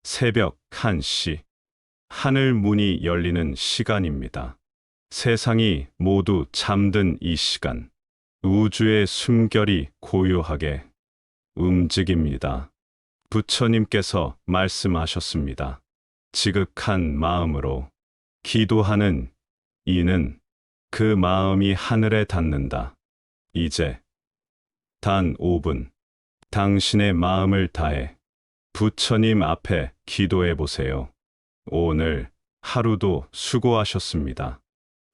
새벽 1시. 하늘 문이 열리는 시간입니다. 세상이 모두 잠든 이 시간. 우주의 숨결이 고요하게 움직입니다. 부처님께서 말씀하셨습니다. 지극한 마음으로 기도하는 이는 그 마음이 하늘에 닿는다. 이제 단 5분 당신의 마음을 다해 부처님 앞에 기도해 보세요. 오늘 하루도 수고하셨습니다.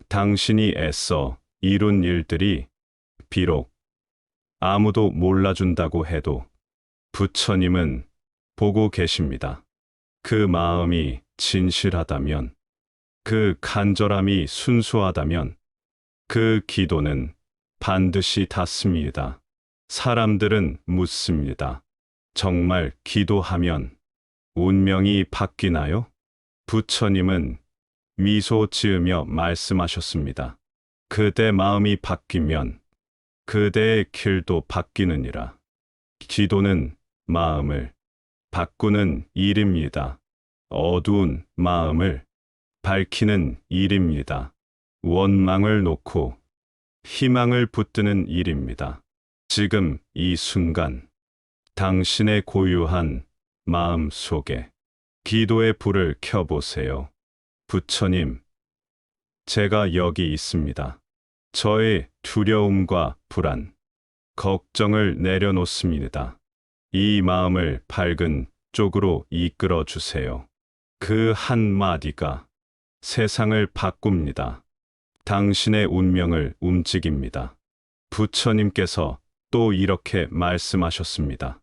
당신이 애써 이룬 일들이 비록 아무도 몰라준다고 해도 부처님은 보고 계십니다. 그 마음이 진실하다면, 그 간절함이 순수하다면, 그 기도는 반드시 닿습니다. 사람들은 묻습니다. 정말 기도하면 운명이 바뀌나요? 부처님은 미소 지으며 말씀하셨습니다. 그대 마음이 바뀌면 그대의 길도 바뀌느니라. 기도는 마음을 바꾸는 일입니다. 어두운 마음을 밝히는 일입니다. 원망을 놓고 희망을 붙드는 일입니다. 지금 이 순간 당신의 고요한 마음 속에 기도의 불을 켜보세요. 부처님, 제가 여기 있습니다. 저의 두려움과 불안, 걱정을 내려놓습니다. 이 마음을 밝은 쪽으로 이끌어 주세요. 그 한마디가 세상을 바꿉니다. 당신의 운명을 움직입니다. 부처님께서 또 이렇게 말씀하셨습니다.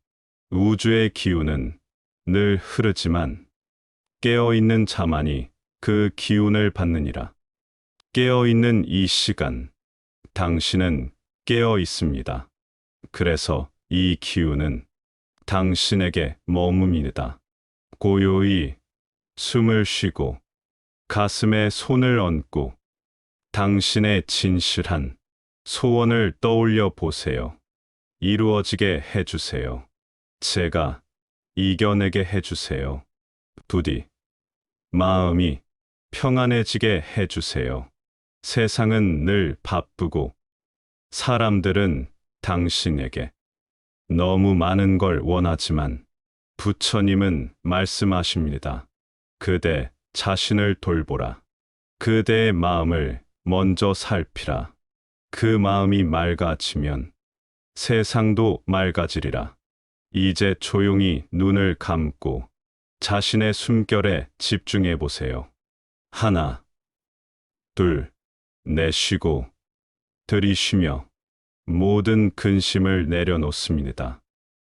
우주의 기운은 늘 흐르지만 깨어있는 자만이 그 기운을 받느니라. 깨어있는 이 시간, 당신은 깨어 있습니다. 그래서 이 기운은 당신에게 머뭅니다. 고요히 숨을 쉬고 가슴에 손을 얹고 당신의 진실한 소원을 떠올려 보세요. 이루어지게 해주세요. 제가 이겨내게 해주세요. 부디 마음이 평안해지게 해주세요. 세상은 늘 바쁘고 사람들은 당신에게 너무 많은 걸 원하지만 부처님은 말씀하십니다. 그대 자신을 돌보라. 그대의 마음을 먼저 살피라. 그 마음이 맑아지면 세상도 맑아지리라. 이제 조용히 눈을 감고 자신의 숨결에 집중해 보세요. 하나, 둘, 내쉬고 들이쉬며 모든 근심을 내려놓습니다.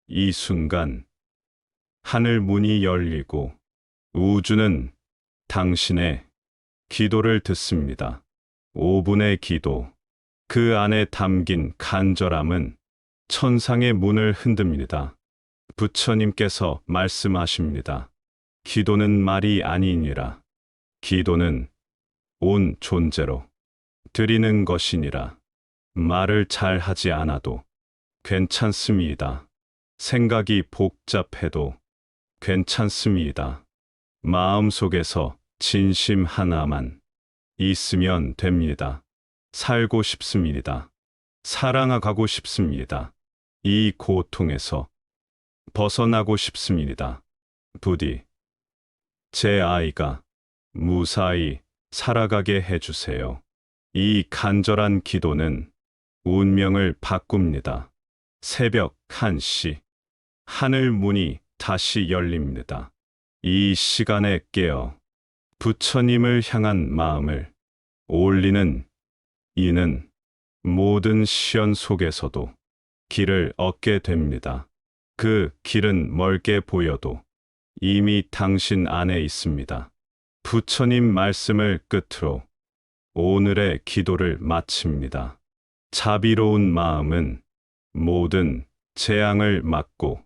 이 순간 하늘 문이 열리고 우주는 당신의 기도를 듣습니다. 5분의 기도, 그 안에 담긴 간절함은 천상의 문을 흔듭니다. 부처님께서 말씀하십니다. 기도는 말이 아니니라. 기도는 온 존재로 드리는 것이니라. 말을 잘 하지 않아도 괜찮습니다. 생각이 복잡해도 괜찮습니다. 마음속에서 진심 하나만 있으면 됩니다. 살고 싶습니다. 사랑하고 싶습니다. 이 고통에서 벗어나고 싶습니다. 부디 제 아이가 무사히 살아가게 해주세요. 이 간절한 기도는 운명을 바꿉니다. 새벽 1시, 하늘 문이 다시 열립니다. 이 시간에 깨어 부처님을 향한 마음을 올리는 이는 모든 시련 속에서도 길을 얻게 됩니다. 그 길은 멀게 보여도 이미 당신 안에 있습니다. 부처님 말씀을 끝으로 오늘의 기도를 마칩니다. 자비로운 마음은 모든 재앙을 막고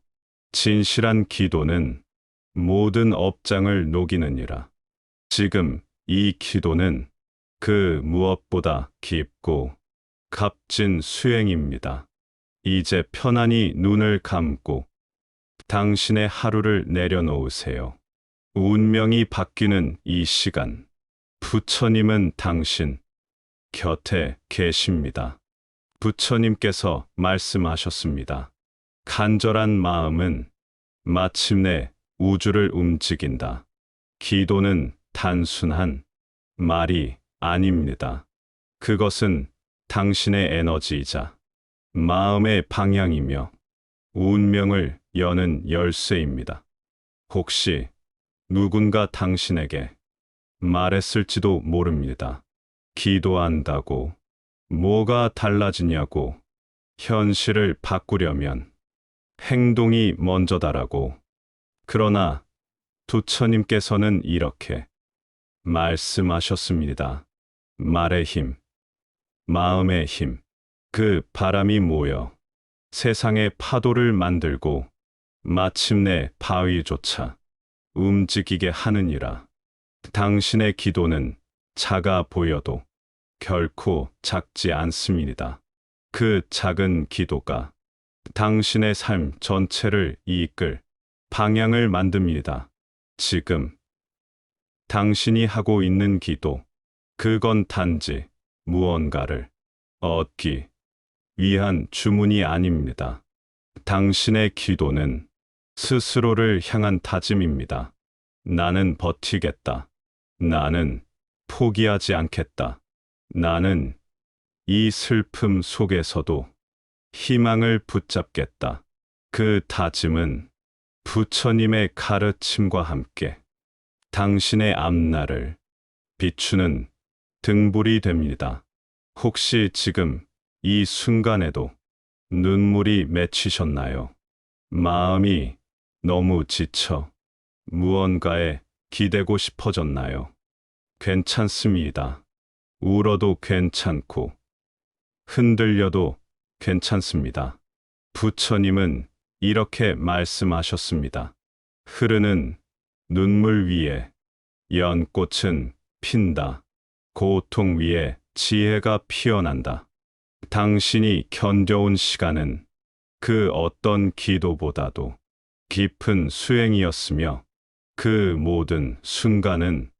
진실한 기도는 모든 업장을 녹이느니라. 지금 이 기도는 그 무엇보다 깊고 값진 수행입니다. 이제 편안히 눈을 감고 당신의 하루를 내려놓으세요. 운명이 바뀌는 이 시간, 부처님은 당신 곁에 계십니다. 부처님께서 말씀하셨습니다. 간절한 마음은 마침내 우주를 움직인다. 기도는 단순한 말이 아닙니다. 그것은 당신의 에너지이자 마음의 방향이며 운명을 여는 열쇠입니다. 혹시 누군가 당신에게 말했을지도 모릅니다. 기도한다고 뭐가 달라지냐고, 현실을 바꾸려면 행동이 먼저다라고. 그러나 부처님께서는 이렇게 말씀하셨습니다. 말의 힘, 마음의 힘, 그 바람이 모여 세상의 파도를 만들고 마침내 바위조차 움직이게 하느니라. 당신의 기도는 작아 보여도 결코 작지 않습니다. 그 작은 기도가 당신의 삶 전체를 이끌 방향을 만듭니다. 지금 당신이 하고 있는 기도, 그건 단지 무언가를 얻기 위한 주문이 아닙니다. 당신의 기도는 스스로를 향한 다짐입니다. 나는 버티겠다. 나는 포기하지 않겠다. 나는 이 슬픔 속에서도 희망을 붙잡겠다. 그 다짐은 부처님의 가르침과 함께 당신의 앞날을 비추는 등불이 됩니다. 혹시 지금 이 순간에도 눈물이 맺히셨나요? 마음이 너무 지쳐 무언가에 기대고 싶어졌나요? 괜찮습니다. 울어도 괜찮고 흔들려도 괜찮습니다. 부처님은 이렇게 말씀하셨습니다. 흐르는 눈물 위에 연꽃은 핀다. 고통 위에 지혜가 피어난다. 당신이 견뎌온 시간은 그 어떤 기도보다도 깊은 수행이었으며 그 모든 순간은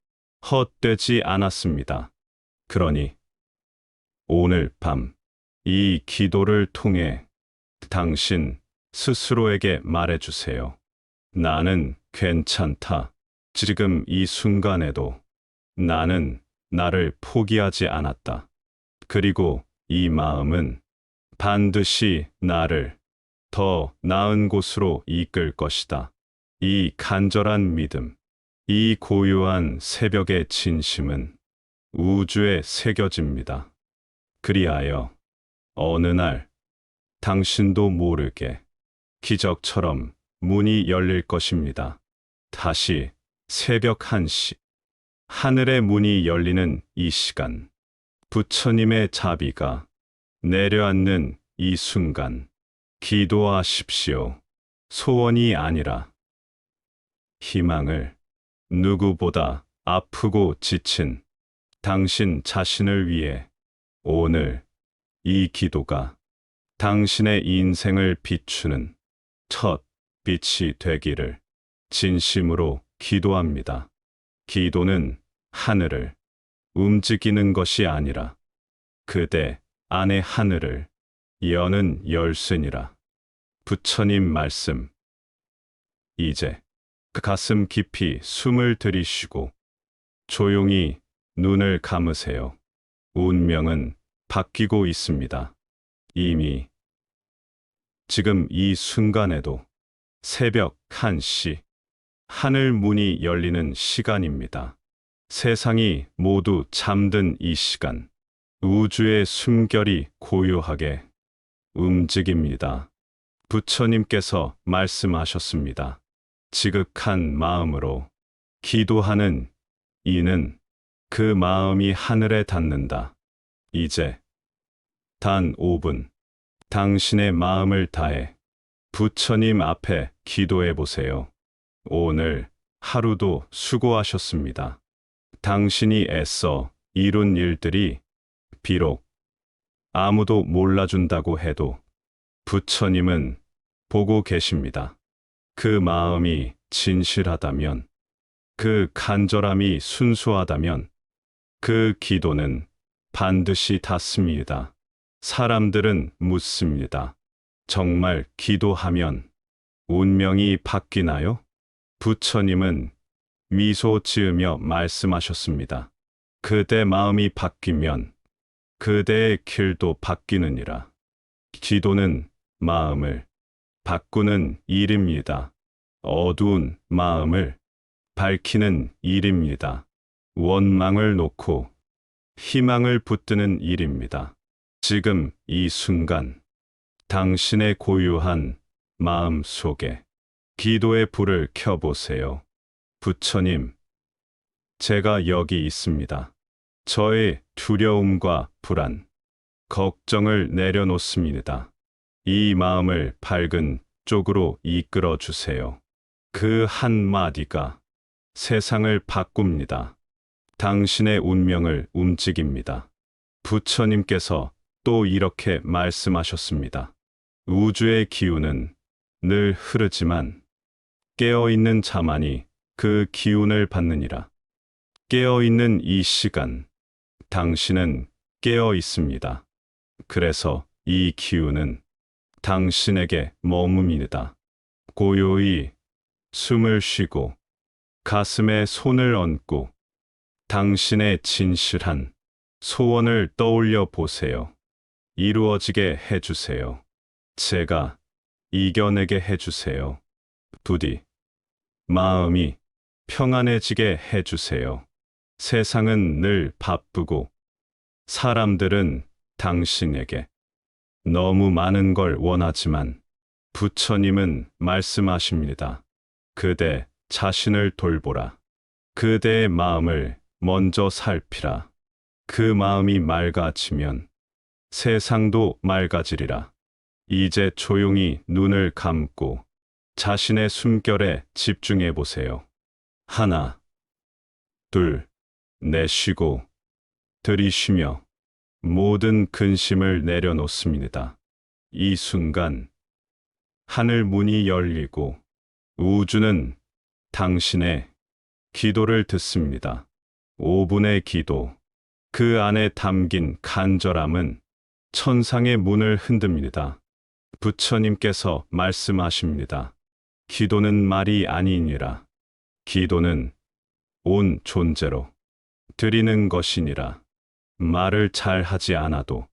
헛되지 않았습니다. 그러니 오늘 밤 이 기도를 통해 당신 스스로에게 말해주세요. 나는 괜찮다. 지금 이 순간에도 나는 나를 포기하지 않았다. 그리고 이 마음은 반드시 나를 더 나은 곳으로 이끌 것이다. 이 간절한 믿음, 이 고요한 새벽의 진심은 우주에 새겨집니다. 그리하여 어느 날 당신도 모르게 기적처럼 문이 열릴 것입니다. 다시 새벽 1시, 하늘의 문이 열리는 이 시간, 부처님의 자비가 내려앉는 이 순간, 기도하십시오. 소원이 아니라 희망을. 누구보다 아프고 지친 당신 자신을 위해 오늘 이 기도가 당신의 인생을 비추는 첫 빛이 되기를 진심으로 기도합니다. 기도는 하늘을 움직이는 것이 아니라 그대 안의 하늘을 여는 열쇠니라. 부처님 말씀. 이제 그 가슴 깊이 숨을 들이쉬고 조용히 눈을 감으세요. 운명은 바뀌고 있습니다. 이미 지금 이 순간에도 새벽 1시, 하늘 문이 열리는 시간입니다. 세상이 모두 잠든 이 시간, 우주의 숨결이 고요하게 움직입니다. 부처님께서 말씀하셨습니다. 지극한 마음으로 기도하는 이는 그 마음이 하늘에 닿는다. 이제 단 5분 당신의 마음을 다해 부처님 앞에 기도해 보세요. 오늘 하루도 수고하셨습니다. 당신이 애써 이룬 일들이 비록 아무도 몰라준다고 해도 부처님은 보고 계십니다. 그 마음이 진실하다면 그 간절함이 순수하다면 그 기도는 반드시 닿습니다. 사람들은 묻습니다. 정말 기도하면 운명이 바뀌나요? 부처님은 미소 지으며 말씀하셨습니다. 그대 마음이 바뀌면 그대의 길도 바뀌느니라. 기도는 마음을 바꾸는 일입니다. 어두운 마음을 밝히는 일입니다. 원망을 놓고 희망을 붙드는 일입니다. 지금 이 순간 당신의 고유한 마음 속에 기도의 불을 켜보세요. 부처님, 제가 여기 있습니다. 저의 두려움과 불안, 걱정을 내려놓습니다. 이 마음을 밝은 쪽으로 이끌어 주세요. 그 한마디가 세상을 바꿉니다. 당신의 운명을 움직입니다. 부처님께서 또 이렇게 말씀하셨습니다. 우주의 기운은 늘 흐르지만 깨어있는 자만이 그 기운을 받느니라. 깨어있는 이 시간, 당신은 깨어 있습니다. 그래서 이 기운은 당신에게 머뭅니다. 고요히 숨을 쉬고 가슴에 손을 얹고 당신의 진실한 소원을 떠올려 보세요. 이루어지게 해주세요. 제가 이겨내게 해주세요. 부디 마음이 평안해지게 해주세요. 세상은 늘 바쁘고 사람들은 당신에게 너무 많은 걸 원하지만 부처님은 말씀하십니다. 그대 자신을 돌보라. 그대의 마음을 먼저 살피라. 그 마음이 맑아지면 세상도 맑아지리라. 이제 조용히 눈을 감고 자신의 숨결에 집중해 보세요. 하나, 둘, 내쉬고 들이쉬며 모든 근심을 내려놓습니다. 이 순간 하늘 문이 열리고 우주는 당신의 기도를 듣습니다. 5분의 기도, 그 안에 담긴 간절함은 천상의 문을 흔듭니다. 부처님께서 말씀하십니다. 기도는 말이 아니니라. 기도는 온 존재로 드리는 것이니라. 말을 잘 하지 않아도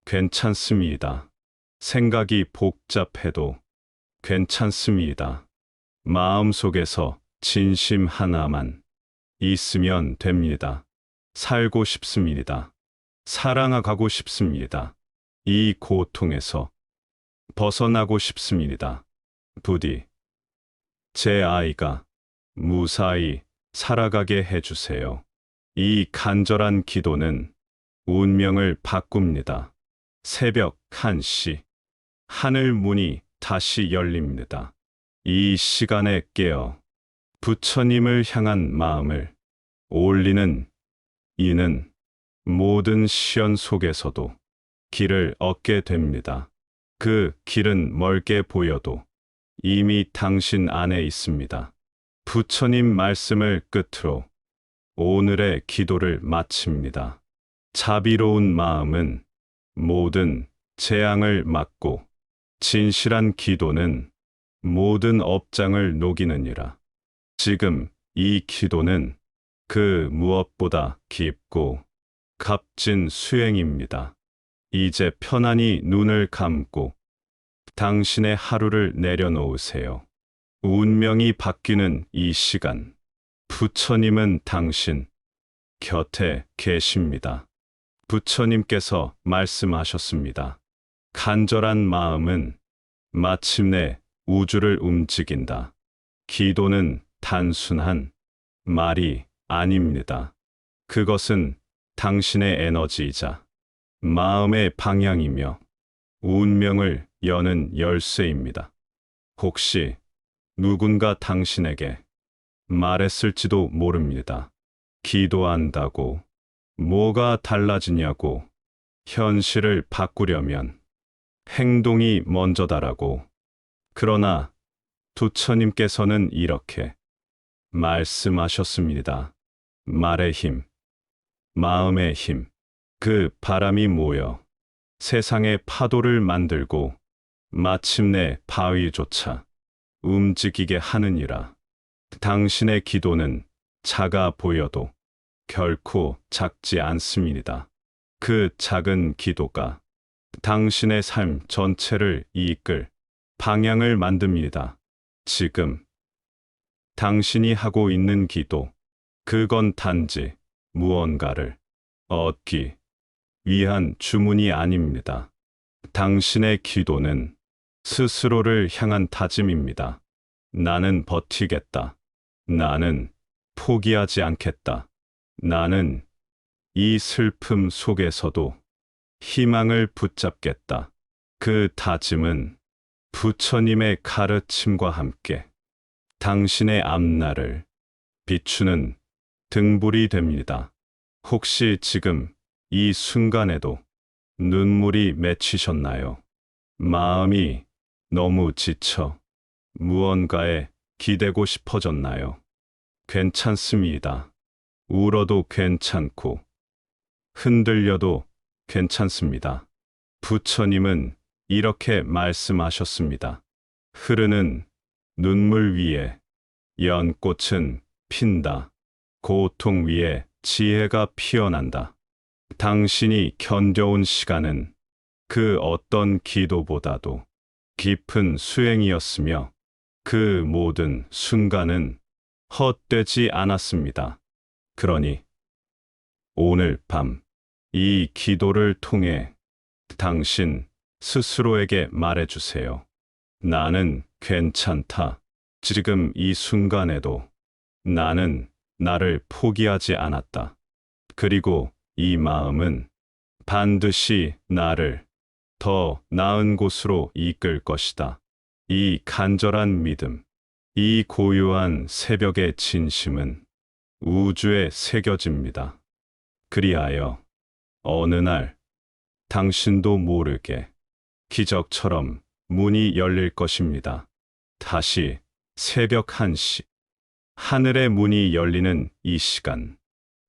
괜찮습니다. 생각이 복잡해도 괜찮습니다. 마음속에서 진심 하나만 있으면 됩니다. 살고 싶습니다. 사랑하고 싶습니다. 이 고통에서 벗어나고 싶습니다. 부디 제 아이가 무사히 살아가게 해주세요. 이 간절한 기도는 운명을 바꿉니다. 새벽 1시, 하늘 문이 다시 열립니다. 이 시간에 깨어 부처님을 향한 마음을 올리는 이는 모든 시련 속에서도 길을 얻게 됩니다. 그 길은 멀게 보여도 이미 당신 안에 있습니다. 부처님 말씀을 끝으로 오늘의 기도를 마칩니다. 자비로운 마음은 모든 재앙을 막고 진실한 기도는 모든 업장을 녹이느니라. 지금 이 기도는 그 무엇보다 깊고 값진 수행입니다. 이제 편안히 눈을 감고 당신의 하루를 내려놓으세요. 운명이 바뀌는 이 시간, 부처님은 당신 곁에 계십니다. 부처님께서 말씀하셨습니다. 간절한 마음은 마침내 우주를 움직인다. 기도는 단순한 말이 아닙니다. 그것은 당신의 에너지이자 마음의 방향이며 운명을 여는 열쇠입니다. 혹시 누군가 당신에게 말했을지도 모릅니다. 기도한다고 뭐가 달라지냐고, 현실을 바꾸려면 행동이 먼저다라고. 그러나 부처님께서는 이렇게 말씀하셨습니다. 말의 힘, 마음의 힘, 그 바람이 모여 세상의 파도를 만들고 마침내 바위조차 움직이게 하느니라. 당신의 기도는 작아 보여도 결코 작지 않습니다. 그 작은 기도가 당신의 삶 전체를 이끌 방향을 만듭니다. 지금 당신이 하고 있는 기도, 그건 단지 무언가를 얻기 위한 주문이 아닙니다. 당신의 기도는 스스로를 향한 다짐입니다. 나는 버티겠다. 나는 포기하지 않겠다. 나는 이 슬픔 속에서도 희망을 붙잡겠다. 그 다짐은 부처님의 가르침과 함께 당신의 앞날을 비추는 등불이 됩니다. 혹시 지금 이 순간에도 눈물이 맺히셨나요? 마음이 너무 지쳐 무언가에 기대고 싶어졌나요? 괜찮습니다. 울어도 괜찮고 흔들려도 괜찮습니다. 부처님은 이렇게 말씀하셨습니다. 흐르는 눈물 위에 연꽃은 핀다. 고통 위에 지혜가 피어난다. 당신이 견뎌온 시간은 그 어떤 기도보다도 깊은 수행이었으며 그 모든 순간은 헛되지 않았습니다. 그러니 오늘 밤 이 기도를 통해 당신 스스로에게 말해주세요. 나는 괜찮다. 지금 이 순간에도 나는 나를 포기하지 않았다. 그리고 이 마음은 반드시 나를 더 나은 곳으로 이끌 것이다. 이 간절한 믿음, 이 고요한 새벽의 진심은 우주에 새겨집니다. 그리하여 어느 날 당신도 모르게 기적처럼 문이 열릴 것입니다. 다시 새벽 1시, 하늘의 문이 열리는 이 시간,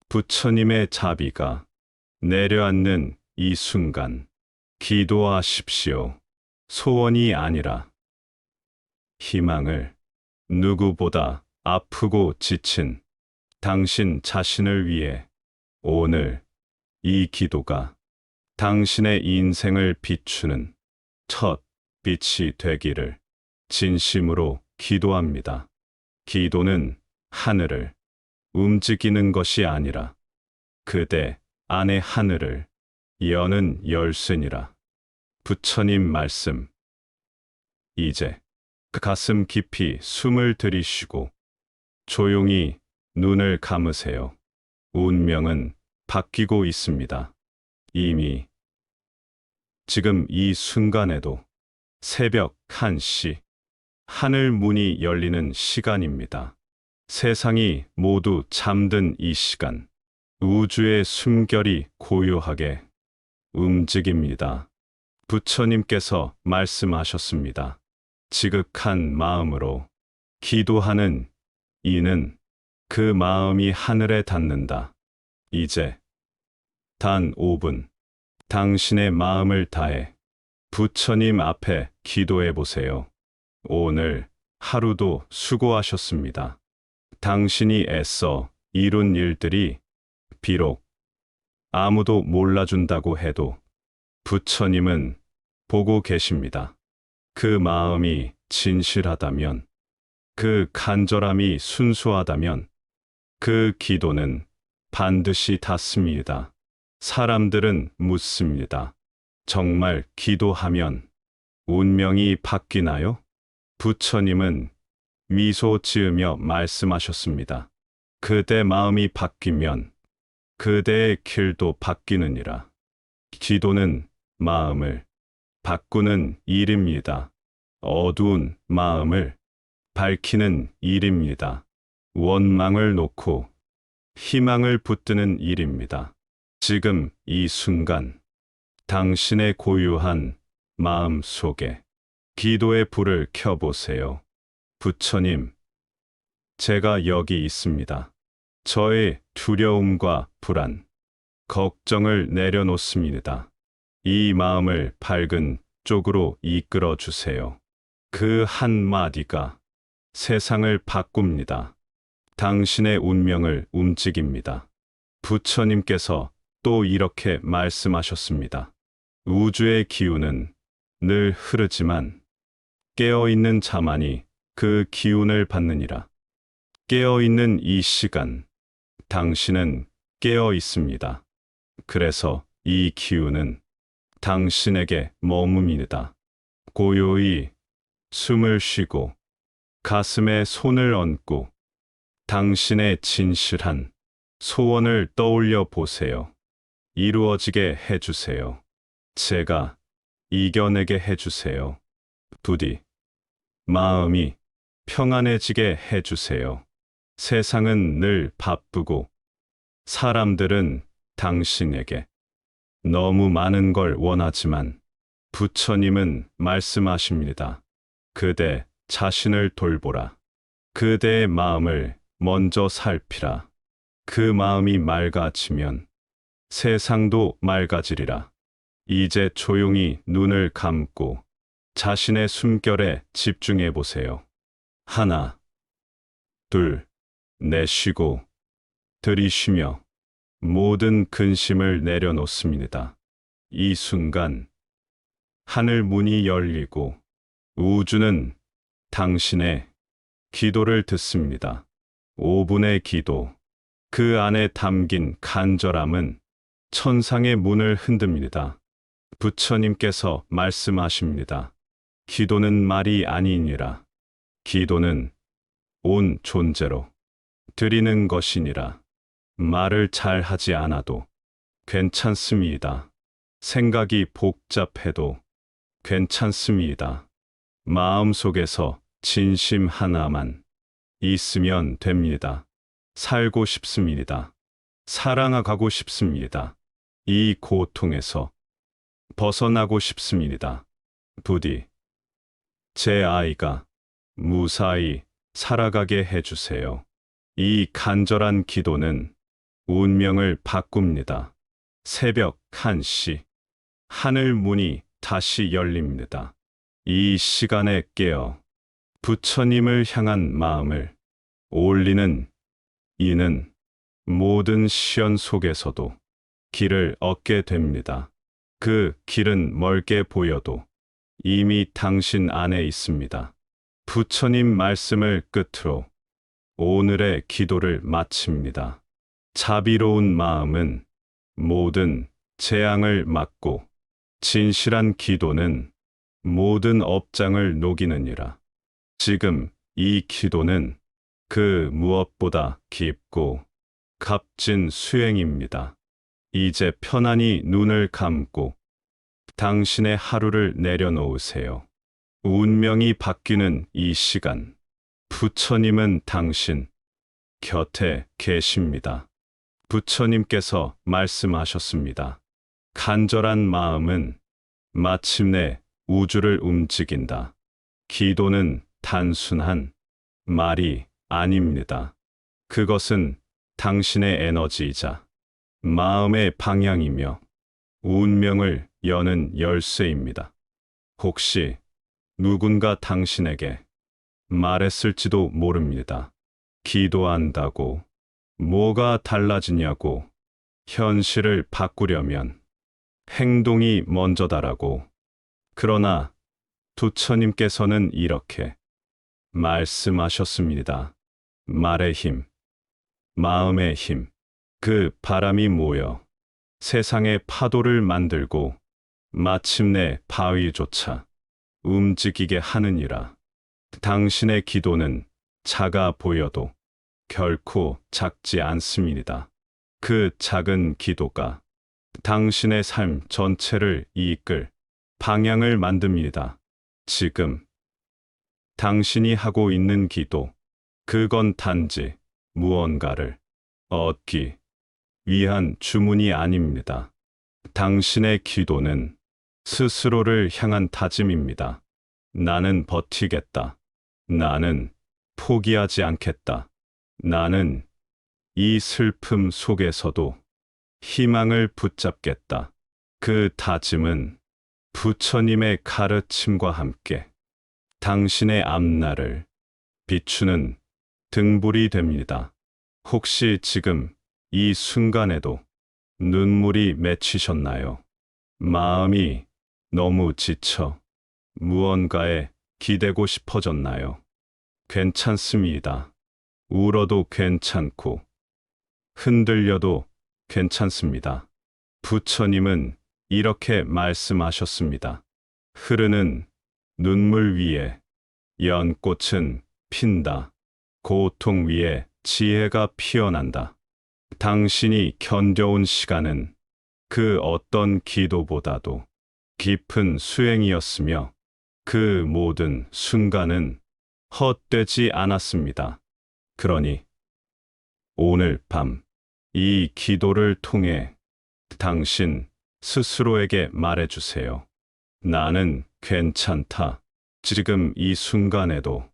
부처님의 자비가 내려앉는 이 순간, 기도하십시오. 소원이 아니라 희망을. 누구보다 아프고 지친 당신 자신을 위해 오늘 이 기도가 당신의 인생을 비추는 첫 빛이 되기를 진심으로 기도합니다. 기도는 하늘을 움직이는 것이 아니라 그대 안의 하늘을 여는 열쇠니라. 부처님 말씀. 이제 그 가슴 깊이 숨을 들이쉬고 조용히 눈을 감으세요. 운명은 바뀌고 있습니다. 이미 지금 이 순간에도 새벽 1시 하늘 문이 열리는 시간입니다. 세상이 모두 잠든 이 시간, 우주의 숨결이 고요하게 움직입니다. 부처님께서 말씀하셨습니다. 지극한 마음으로 기도하는 이는 그 마음이 하늘에 닿는다. 이제 단 5분 당신의 마음을 다해 부처님 앞에 기도해 보세요. 오늘 하루도 수고하셨습니다. 당신이 애써 이룬 일들이 비록 아무도 몰라준다고 해도 부처님은 보고 계십니다. 그 마음이 진실하다면, 그 간절함이 순수하다면, 그 기도는 반드시 닿습니다. 사람들은 묻습니다. 정말 기도하면 운명이 바뀌나요? 부처님은 미소 지으며 말씀하셨습니다. 그대 마음이 바뀌면 그대의 길도 바뀌느니라. 기도는 마음을 바꾸는 일입니다. 어두운 마음을 밝히는 일입니다. 원망을 놓고 희망을 붙드는 일입니다. 지금 이 순간 당신의 고요한 마음 속에 기도의 불을 켜보세요. 부처님, 제가 여기 있습니다. 저의 두려움과 불안, 걱정을 내려놓습니다. 이 마음을 밝은 쪽으로 이끌어 주세요. 그 한마디가 세상을 바꿉니다. 당신의 운명을 움직입니다. 부처님께서 또 이렇게 말씀하셨습니다. 우주의 기운은 늘 흐르지만 깨어있는 자만이 그 기운을 받느니라. 깨어있는 이 시간, 당신은 깨어 있습니다. 그래서 이 기운은 당신에게 머뭅니다. 고요히 숨을 쉬고 가슴에 손을 얹고 당신의 진실한 소원을 떠올려 보세요. 이루어지게 해주세요. 제가 이겨내게 해주세요. 부디 마음이 평안해지게 해주세요. 세상은 늘 바쁘고 사람들은 당신에게 너무 많은 걸 원하지만 부처님은 말씀하십니다. 그대 자신을 돌보라. 그대의 마음을 먼저 살피라. 그 마음이 맑아지면 세상도 맑아지리라. 이제 조용히 눈을 감고 자신의 숨결에 집중해 보세요. 하나, 둘, 내쉬고 들이쉬며 모든 근심을 내려놓습니다. 이 순간 하늘 문이 열리고 우주는 당신의 기도를 듣습니다. 5분의 기도, 그 안에 담긴 간절함은 천상의 문을 흔듭니다. 부처님께서 말씀하십니다. 기도는 말이 아니니라. 기도는 온 존재로 드리는 것이니라. 말을 잘 하지 않아도 괜찮습니다. 생각이 복잡해도 괜찮습니다. 마음속에서 진심 하나만 있으면 됩니다. 살고 싶습니다. 사랑하고 싶습니다. 이 고통에서 벗어나고 싶습니다. 부디 제 아이가 무사히 살아가게 해주세요. 이 간절한 기도는 운명을 바꿉니다. 새벽 1시, 하늘 문이 다시 열립니다. 이 시간에 깨어 부처님을 향한 마음을 올리는 이는 모든 시련 속에서도 길을 얻게 됩니다. 그 길은 멀게 보여도 이미 당신 안에 있습니다. 부처님 말씀을 끝으로 오늘의 기도를 마칩니다. 자비로운 마음은 모든 재앙을 막고 진실한 기도는 모든 업장을 녹이느니라. 지금 이 기도는 그 무엇보다 깊고 값진 수행입니다. 이제 편안히 눈을 감고 당신의 하루를 내려놓으세요. 운명이 바뀌는 이 시간, 부처님은 당신 곁에 계십니다. 부처님께서 말씀하셨습니다. 간절한 마음은 마침내 우주를 움직인다. 기도는 단순한 말이 아닙니다. 그것은 당신의 에너지이자 마음의 방향이며 운명을 여는 열쇠입니다. 혹시 누군가 당신에게 말했을지도 모릅니다. 기도한다고 뭐가 달라지냐고, 현실을 바꾸려면 행동이 먼저다라고. 그러나 부처님께서는 이렇게 말씀하셨습니다. 말의 힘, 마음의 힘, 그 바람이 모여 세상의 파도를 만들고 마침내 바위조차 움직이게 하느니라. 당신의 기도는 작아 보여도 결코 작지 않습니다. 그 작은 기도가 당신의 삶 전체를 이끌 방향을 만듭니다. 지금 당신이 하고 있는 기도, 그건 단지 무언가를 얻기 위한 주문이 아닙니다. 당신의 기도는 스스로를 향한 다짐입니다. 나는 버티겠다. 나는 포기하지 않겠다. 나는 이 슬픔 속에서도 희망을 붙잡겠다. 그 다짐은 부처님의 가르침과 함께 당신의 앞날을 비추는 등불이 됩니다. 혹시 지금 이 순간에도 눈물이 맺히셨나요? 마음이 너무 지쳐 무언가에 기대고 싶어졌나요? 괜찮습니다. 울어도 괜찮고 흔들려도 괜찮습니다. 부처님은 이렇게 말씀하셨습니다. 흐르는 눈물 위에 연꽃은 핀다. 고통 위에 지혜가 피어난다. 당신이 견뎌온 시간은 그 어떤 기도보다도 깊은 수행이었으며 그 모든 순간은 헛되지 않았습니다. 그러니 오늘 밤 이 기도를 통해 당신 스스로에게 말해주세요. 나는 괜찮다. 지금 이 순간에도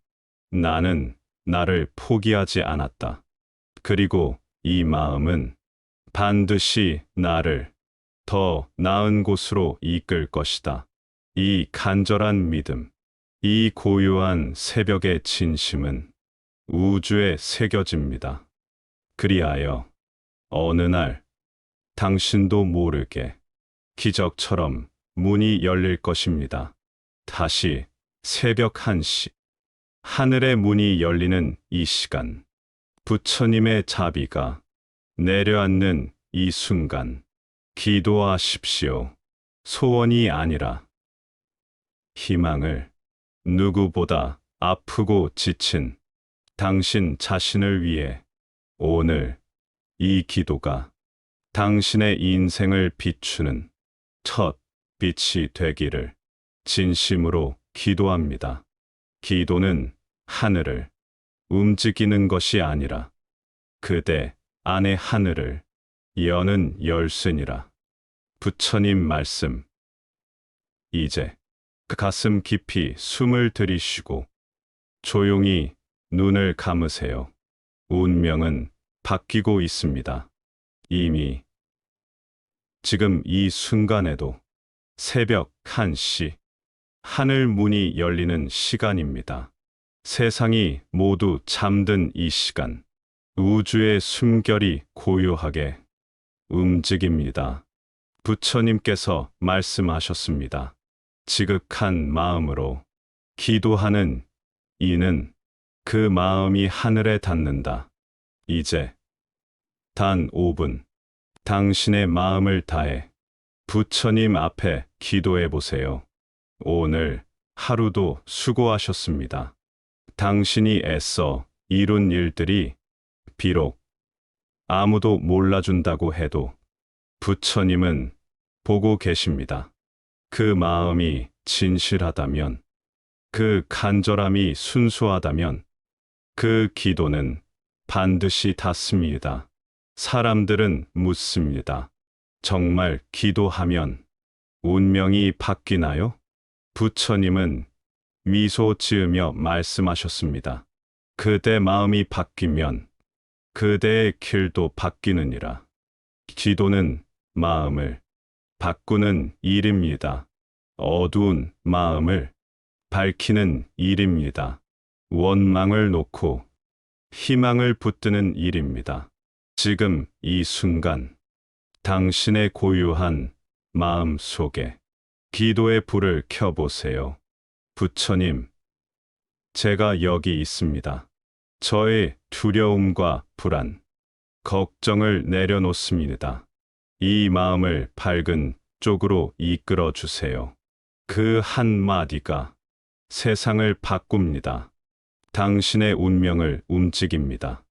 나는 나를 포기하지 않았다. 그리고 이 마음은 반드시 나를 더 나은 곳으로 이끌 것이다. 이 간절한 믿음, 이 고요한 새벽의 진심은 우주에 새겨집니다. 그리하여 어느 날 당신도 모르게 기적처럼 문이 열릴 것입니다. 다시 새벽 1시, 하늘의 문이 열리는 이 시간, 부처님의 자비가 내려앉는 이 순간, 기도하십시오. 소원이 아니라 희망을. 누구보다 아프고 지친 당신 자신을 위해 오늘 이 기도가 당신의 인생을 비추는 첫 빛이 되기를 진심으로 기도합니다. 기도는 하늘을 움직이는 것이 아니라 그대 안의 하늘을 여는 열쇠니라. 부처님 말씀. 이제 그 가슴 깊이 숨을 들이쉬고 조용히 눈을 감으세요. 운명은 바뀌고 있습니다. 이미 지금 이 순간에도 새벽 1시 하늘 문이 열리는 시간입니다. 세상이 모두 잠든 이 시간, 우주의 숨결이 고요하게 움직입니다. 부처님께서 말씀하셨습니다. 지극한 마음으로 기도하는 이는 그 마음이 하늘에 닿는다. 이제 단 5분 당신의 마음을 다해 부처님 앞에 기도해 보세요. 오늘 하루도 수고하셨습니다. 당신이 애써 이룬 일들이 비록 아무도 몰라준다고 해도 부처님은 보고 계십니다. 그 마음이 진실하다면, 그 간절함이 순수하다면, 그 기도는 반드시 닿습니다. 사람들은 묻습니다. 정말 기도하면 운명이 바뀌나요? 부처님은 미소 지으며 말씀하셨습니다. 그대 마음이 바뀌면 그대의 길도 바뀌느니라. 기도는 마음을 바꾸는 일입니다. 어두운 마음을 밝히는 일입니다. 원망을 놓고 희망을 붙드는 일입니다. 지금 이 순간 당신의 고요한 마음 속에 기도의 불을 켜보세요. 부처님, 제가 여기 있습니다. 저의 두려움과 불안, 걱정을 내려놓습니다. 이 마음을 밝은 쪽으로 이끌어 주세요. 그 한마디가 세상을 바꿉니다. 당신의 운명을 움직입니다.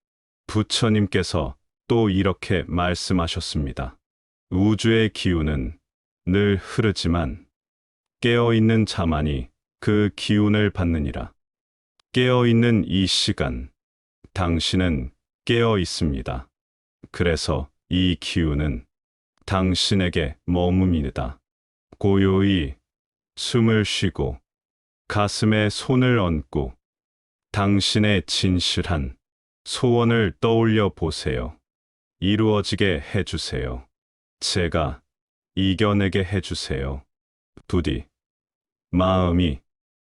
부처님께서 또 이렇게 말씀하셨습니다. 우주의 기운은 늘 흐르지만 깨어있는 자만이 그 기운을 받느니라. 깨어있는 이 시간, 당신은 깨어 있습니다. 그래서 이 기운은 당신에게 머뭅니다. 고요히 숨을 쉬고 가슴에 손을 얹고 당신의 진실한 소원을 떠올려 보세요. 이루어지게 해주세요. 제가 이겨내게 해주세요. 부디 마음이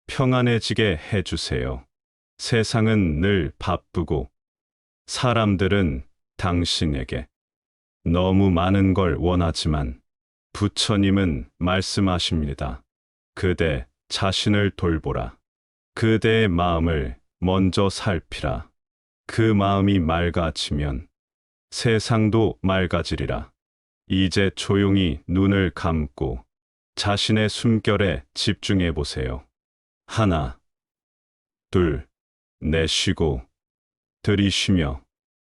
평안해지게 해주세요. 세상은 늘 바쁘고 사람들은 당신에게 너무 많은 걸 원하지만 부처님은 말씀하십니다. 그대 자신을 돌보라. 그대의 마음을 먼저 살피라. 그 마음이 맑아지면 세상도 맑아지리라. 이제 조용히 눈을 감고 자신의 숨결에 집중해 보세요. 하나, 둘, 내쉬고 들이쉬며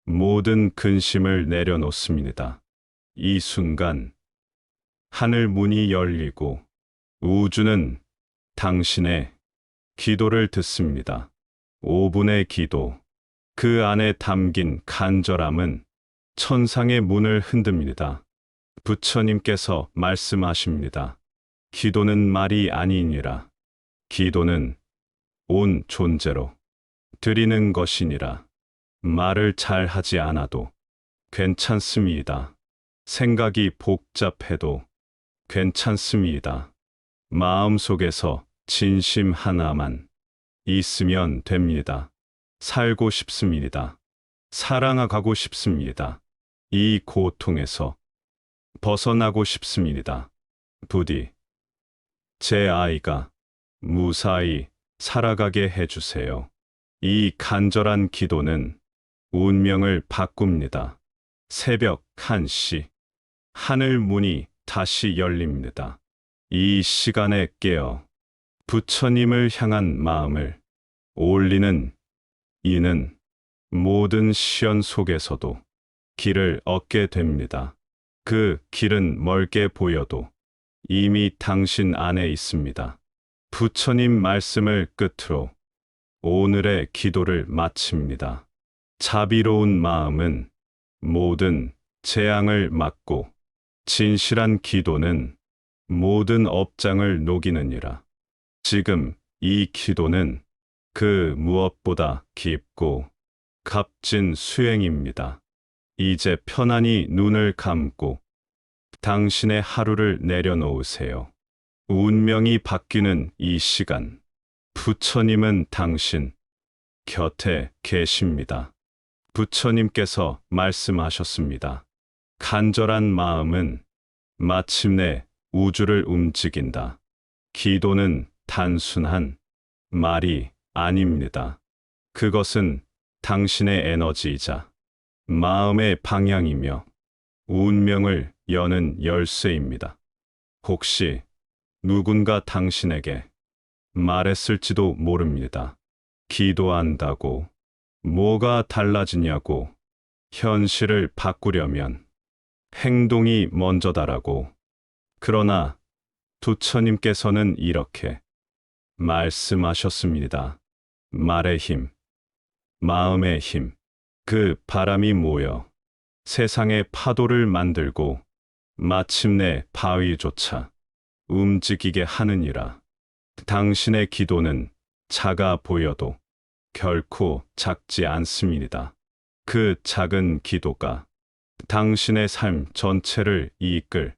모든 근심을 내려놓습니다. 이 순간 하늘 문이 열리고 우주는 당신의 기도를 듣습니다. 5분의 기도. 그 안에 담긴 간절함은 천상의 문을 흔듭니다. 부처님께서 말씀하십니다. 기도는 말이 아니니라. 기도는 온 존재로 드리는 것이니라. 말을 잘 하지 않아도 괜찮습니다. 생각이 복잡해도 괜찮습니다. 마음속에서 진심 하나만 있으면 됩니다. 살고 싶습니다. 사랑하고 싶습니다. 이 고통에서 벗어나고 싶습니다. 부디 제 아이가 무사히 살아가게 해주세요. 이 간절한 기도는 운명을 바꿉니다. 새벽 1시 하늘 문이 다시 열립니다. 이 시간에 깨어 부처님을 향한 마음을 올리는 이는 모든 시련 속에서도 길을 얻게 됩니다. 그 길은 멀게 보여도 이미 당신 안에 있습니다. 부처님 말씀을 끝으로 오늘의 기도를 마칩니다. 자비로운 마음은 모든 재앙을 막고 진실한 기도는 모든 업장을 녹이느니라. 지금 이 기도는 그 무엇보다 깊고 값진 수행입니다. 이제 편안히 눈을 감고 당신의 하루를 내려놓으세요. 운명이 바뀌는 이 시간, 부처님은 당신 곁에 계십니다. 부처님께서 말씀하셨습니다. 간절한 마음은 마침내 우주를 움직인다. 기도는 단순한 말이 아닙니다. 그것은 당신의 에너지이자 마음의 방향이며 운명을 여는 열쇠입니다. 혹시 누군가 당신에게 말했을지도 모릅니다. 기도한다고 뭐가 달라지냐고, 현실을 바꾸려면 행동이 먼저다라고. 그러나 부처님께서는 이렇게 말씀하셨습니다. 말의 힘, 마음의 힘, 그 바람이 모여 세상의 파도를 만들고 마침내 바위조차 움직이게 하느니라. 당신의 기도는 작아 보여도 결코 작지 않습니다. 그 작은 기도가 당신의 삶 전체를 이끌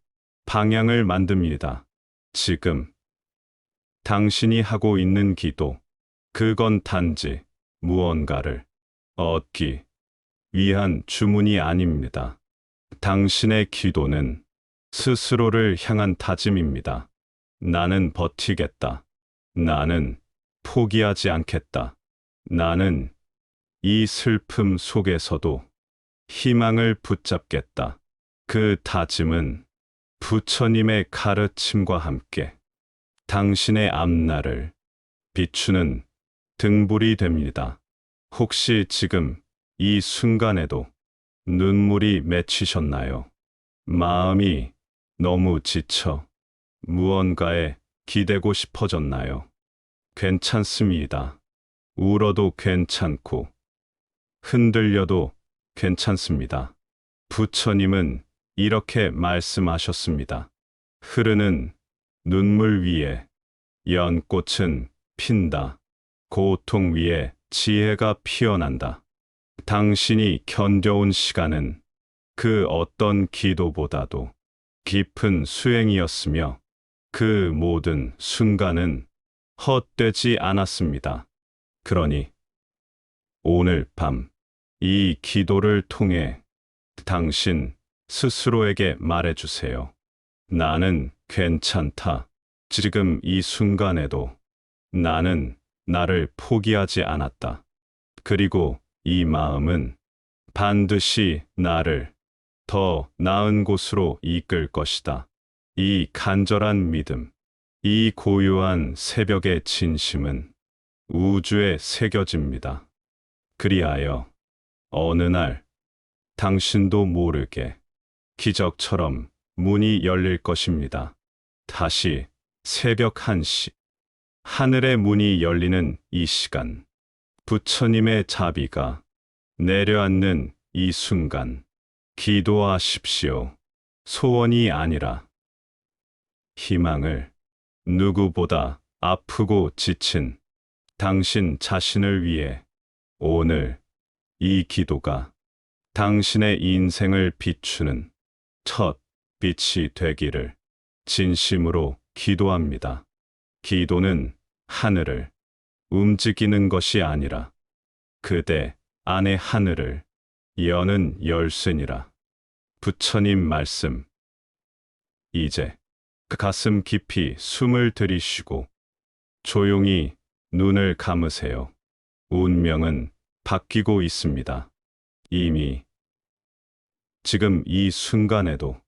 방향을 만듭니다. 지금 당신이 하고 있는 기도, 그건 단지 무언가를 얻기 위한 주문이 아닙니다. 당신의 기도는 스스로를 향한 다짐입니다. 나는 버티겠다. 나는 포기하지 않겠다. 나는 이 슬픔 속에서도 희망을 붙잡겠다. 그 다짐은 부처님의 가르침과 함께 당신의 앞날을 비추는 등불이 됩니다. 혹시 지금 이 순간에도 눈물이 맺히셨나요? 마음이 너무 지쳐 무언가에 기대고 싶어졌나요? 괜찮습니다. 울어도 괜찮고 흔들려도 괜찮습니다. 부처님은 이렇게 말씀하셨습니다. 흐르는 눈물 위에 연꽃은 핀다. 고통 위에 지혜가 피어난다. 당신이 견뎌온 시간은 그 어떤 기도보다도 깊은 수행이었으며 그 모든 순간은 헛되지 않았습니다. 그러니 오늘 밤 이 기도를 통해 당신 스스로에게 말해주세요. 나는 괜찮다. 지금 이 순간에도 나는 나를 포기하지 않았다. 그리고 이 마음은 반드시 나를 더 나은 곳으로 이끌 것이다. 이 간절한 믿음, 이 고요한 새벽의 진심은 우주에 새겨집니다. 그리하여 어느 날 당신도 모르게 기적처럼 문이 열릴 것입니다. 다시 새벽 1시, 하늘의 문이 열리는 이 시간, 부처님의 자비가 내려앉는 이 순간, 기도하십시오. 소원이 아니라 희망을. 누구보다 아프고 지친 당신 자신을 위해 오늘 이 기도가 당신의 인생을 비추는 첫 빛이 되기를 진심으로 기도합니다. 기도는 하늘을 움직이는 것이 아니라 그대 안의 하늘을 여는 열쇠니라. 부처님 말씀. 이제 그 가슴 깊이 숨을 들이쉬고 조용히 눈을 감으세요. 운명은 바뀌고 있습니다. 이미 지금 이 순간에도